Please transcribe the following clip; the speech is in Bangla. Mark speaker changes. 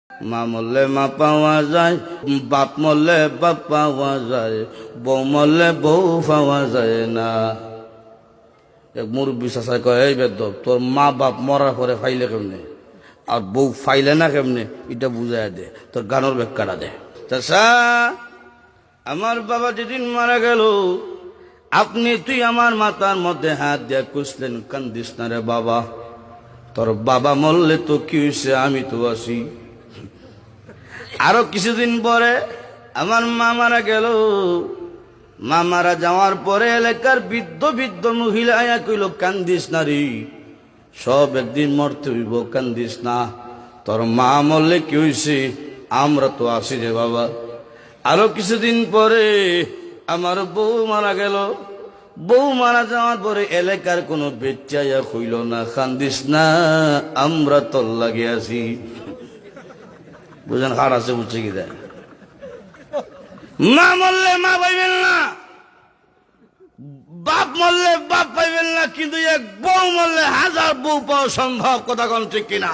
Speaker 1: মা মরলে মা পাওয়া যায়, বাপ মরলে বাপ পাওয়া যায়, বউ মরলে বউ পাওয়া যায় না। এক মুরব্বী চাচাই কয়, এই বেদব, তোর মা বাপ মরার পরে ফাইলে কেমনে আর বউ ফাইলে না কেমনে, এটা বুঝাই দে, তোর গানোর ব্যাখ্যাটা দে। চাচা, আমার বাবা যেদিন মারা গেল, তুই আমার মাথার মধ্যে হাত দিয়া কুসলেন, কান্দিস না রে বাবা, তোর বাবা মরলে তো কি হয়েছে, আমি তো আছি। আরো কিছুদিন পরে আমার মা মারা গেল। মা মারা যাওয়ার পরে এলাকার বৃদ্ধ বৃদ্ধ মহিলা আয়া কইল, কান্দিস না রে, সব একদিন মরতে হইব, কান্দিস না, তোর মা মরলে কি হয়েছে, আমরা তো আছি রে বাবা। আরো কিছুদিন পরে আমার বউ মারা গেল। বউ মারা যাওয়ার পরে এলাকার কোনো বেচাইয়া হইল না, কান্দিস না, আমরা তোর লাগে আছি। বুঝেন হার আছে, বুঝছে কি দেয়। মা মরলে মা পাইবেন না, বাপ মরলে বাপ পাইবেন না, কিন্তু এক বউ মরলে হাজার বউ পাওয়া সম্ভব। কথা কোন ঠিক কিনা?